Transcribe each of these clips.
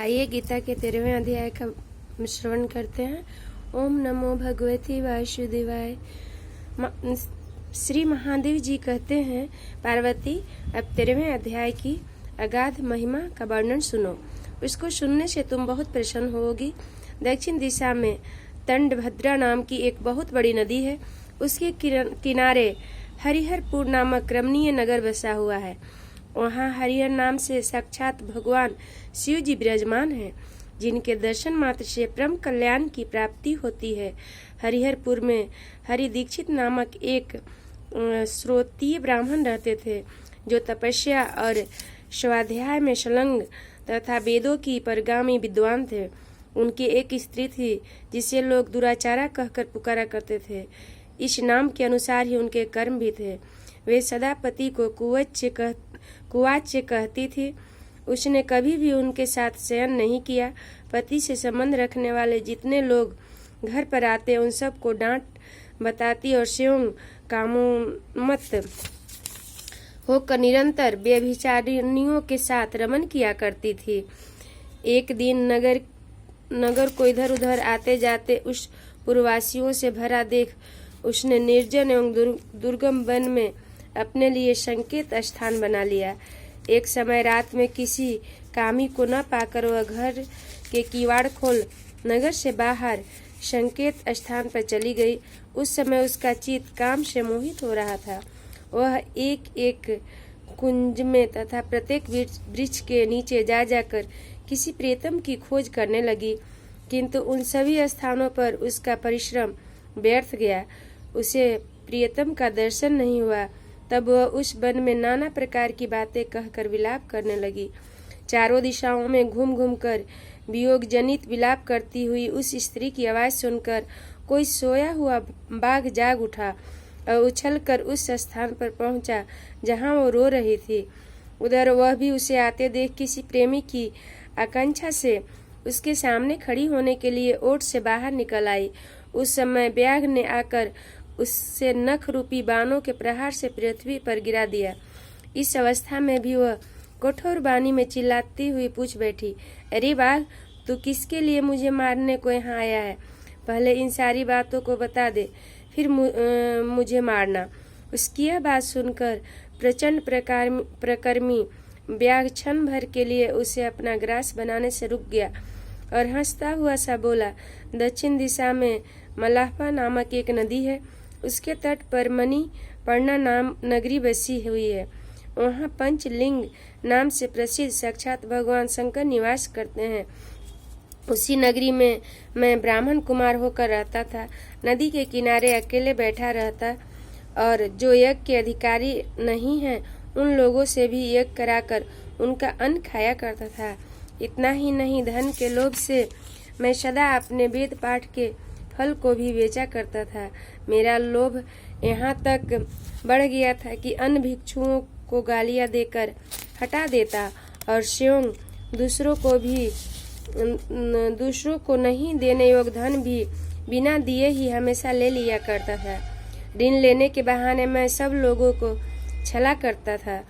आइए गीता के 13वें अध्याय का श्रवण करते हैं। ओम नमो भगवती वासुदेवाय। श्री महादेव जी कहते हैं, पार्वती अब 13वें अध्याय की अगाध महिमा का वर्णन सुनो। उसको सुनने से तुम बहुत प्रसन्न होगी। दक्षिण दिशा में तंडभद्रा नाम की एक बहुत बड़ी नदी है। उसके किनारे हरिहरपुर नामक रमणीय नगर बसा हुआ है। वहाँ हरिहर नाम से साक्षात भगवान शिव जी विराजमान हैं, जिनके दर्शन मात्र से परम कल्याण की प्राप्ति होती है। हरिहरपुर में हरि दीक्षित नामक एक श्रोत्रीय ब्राह्मण रहते थे, जो तपस्या और स्वाध्याय में संलग्न तथा वेदों की परगामी विद्वान थे। उनकी एक स्त्री थी, जिसे लोग दुराचारा कहकर पुकारा करते थे। इस नाम के अनुसार ही उनके कर्म भी थे। वे सदा पति को कुवाच्य कहती थी। उसने कभी भी उनके साथ शयन नहीं किया। पति से संबंध रखने वाले जितने लोग घर पर आते उन सबको डांट बताती और स्वयं कामोन्मत्त होकर निरंतर व्यभिचारिणियों के साथ रमन किया करती थी। एक दिन नगर को इधर उधर आते जाते उस पुरवासियों से भरा देख उसने निर्जन एवं दुर्गम वन में अपने लिए संकेत स्थान बना लिया। एक समय रात में किसी कामी को न पाकर वह घर के किवाड़ खोल नगर से बाहर संकेत स्थान पर चली गई। उस समय उसका चित्त काम से मोहित हो रहा था। वह एक एक कुंज में तथा प्रत्येक वृक्ष के नीचे जा जाकर किसी प्रियतम की खोज करने लगी, किंतु उन सभी स्थानों पर उसका परिश्रम व्यर्थ गया। उसे प्रियतम का दर्शन नहीं हुआ। तब वह उस वन में नाना प्रकार की बातें कहकर विलाप करने लगी। चारों दिशाओं में घूम घूम कर वियोग जनित विलाप करती हुई उस स्त्री की आवाज सुनकर कोई सोया हुआ बाघ जाग उठा और उछलकर उस स्थान पर पहुंचा जहां वो रो रही थी। उधर वह भी उसे आते देख किसी प्रेमी की आकांक्षा से उसके सामने खड़ी होने के लिए ओट से बाहर निकल आई। उस समय व्याघ्र ने आकर उससे नख रूपी बाणों के प्रहार से पृथ्वी पर गिरा दिया। इस अवस्था में भी वह कठोर वाणी में चिल्लाती हुई पूछ बैठी, अरे बाघ, तू किसके लिए मुझे मारने को यहाँ आया है? पहले इन सारी बातों को बता दे, फिर मुझे मारना। उसकी यह बात सुनकर प्रचंड प्रकर्मी व्याघ्र क्षण भर के लिए उसे अपना ग्रास बनाने से रुक गया और हंसता हुआ सा बोला, दक्षिण दिशा में मलाहपा नामक एक नदी है। उसके तट पर मणिपर्णा नाम नगरी बसी हुई है। वहाँ पंचलिंग नाम से प्रसिद्ध साक्षात भगवान शंकर निवास करते हैं। उसी नगरी में मैं ब्राह्मण कुमार होकर रहता था। नदी के किनारे अकेले बैठा रहता और जो यज्ञ के अधिकारी नहीं हैं उन लोगों से भी यज्ञ कराकर उनका अन्न खाया करता था। इतना ही नहीं, धन के लोभ से मैं सदा अपने वेद पाठ के फल को भी बेचा करता था। मेरा लोभ यहाँ तक बढ़ गया था कि अन्य भिक्षुओं को गालियाँ देकर हटा देता और स्वयं दूसरों को नहीं देने योग्य धन भी बिना दिए ही हमेशा ले लिया करता था। ऋण लेने के बहाने मैं सब लोगों को छला करता था।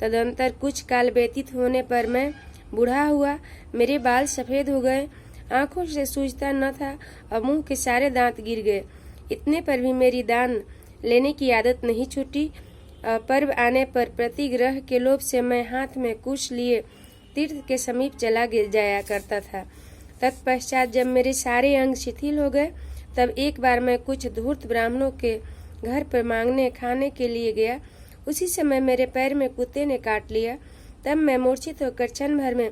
तदंतर कुछ काल व्यतीत होने पर मैं बूढ़ा हुआ। मेरे बाल सफेद हो गए, आंखों से सूझता न था और मुंह के सारे दांत गिर गए। इतने पर भी मेरी दान लेने की आदत नहीं छूटी। पर्व आने पर प्रतिग्रह के लोभ से मैं हाथ में कुश लिए तीर्थ के समीप चला जाया करता था। तत्पश्चात जब मेरे सारे अंग शिथिल हो गए, तब एक बार मैं कुछ धूर्त ब्राह्मणों के घर पर मांगने खाने के लिए गया। उसी समय मेरे पैर में कुत्ते ने काट लिया। तब मैं मूर्छित होकर क्षण भर में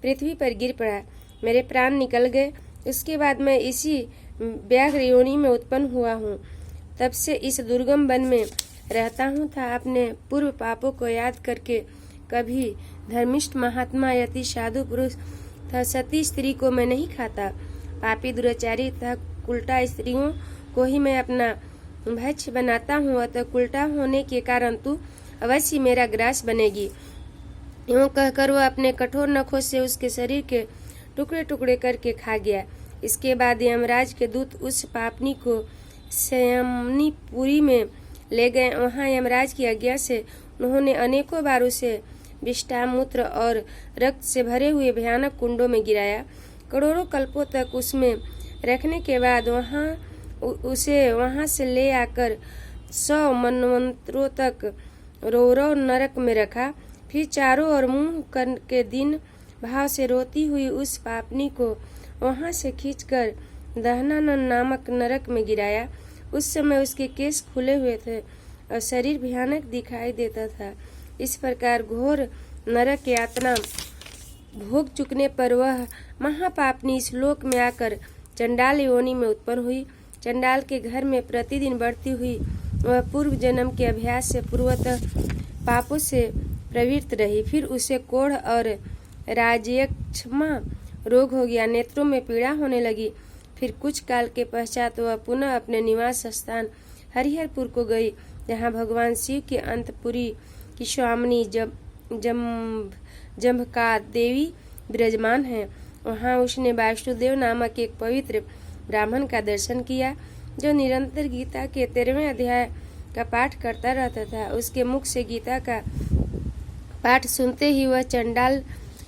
पृथ्वी पर गिर पड़ा। मेरे प्राण निकल गए। उसके बाद मैं इसी व्याघ्र योनि में उत्पन्न हुआ हूँ। तब से इस दुर्गम वन में रहता हूँ था। अपने पूर्व पापों को याद करके कभी धर्मिष्ठ महात्मा, यति, साधु पुरुष तथा सती स्त्री को मैं नहीं खाता। पापी, दुराचारी तथा उल्टा स्त्रियों को ही मैं अपना भक्ष्य बनाता हूँ। अतः उल्टा होने के कारण तू अवश्य मेरा ग्रास बनेगी। यूँ कहकर वह अपने कठोर नखों से उसके शरीर के टुकड़े टुकड़े करके खा गया। इसके बाद यमराज के दूत उस पापनी को संयमनीपुरी में ले गए। वहाँ यमराज की आज्ञा से उन्होंने अनेकों बार उसे विष्ठा, मूत्र और रक्त से भरे हुए भयानक कुंडों में गिराया। करोड़ों कल्पों तक उसमें रखने के बाद उसे वहां से ले आकर 100 मनवंतरों तक रौरव नरक में रखा। फिर चारों ओर मुंह के दिन भाव से रोती हुई उस पापनी को वहां से खींचकर दहनानन नामक नरक में गिराया। उस समय उसके केस खुले हुए थे और शरीर भयानक दिखाई देता था। इस प्रकार घोर नरक यातना भोग चुकने पर वह महापापनी इस लोक में आकर चंडाल योनि में उत्पन्न हुई। चंडाल के घर में प्रतिदिन बढ़ती हुई वह पूर्व जन्म के अभ्यास से पूर्वतः पापों से प्रवृत्त रही। फिर उसे कोढ़ और राजयक्षमा रोग हो गया, नेत्रों में पीड़ा होने लगी। फिर कुछ काल के पश्चात वह पुनः अपने निवास स्थान हरिहरपुर को गई, जहाँ भगवान शिव की अंतपुरी की स्वामिनी जम्भका देवी विराजमान है। वहाँ उसने वासुदेव नामक एक पवित्र ब्राह्मण का दर्शन किया, जो निरंतर गीता के 13वें अध्याय का पाठ करता रहता था। उसके मुख से गीता का पाठ सुनते ही वह चंडाल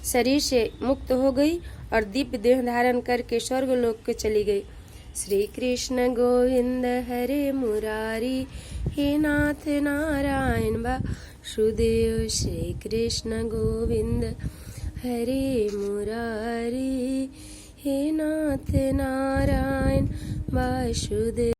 शरीर से मुक्त हो गई और दिव्य देह धारण करके स्वर्गलोक को चली गई। श्री कृष्ण गोविंद हरे मुरारी, हे नाथ नारायण वासुदेव। श्री कृष्ण गोविंद हरे मुरारी, हे नाथ नारायण वासुदेव।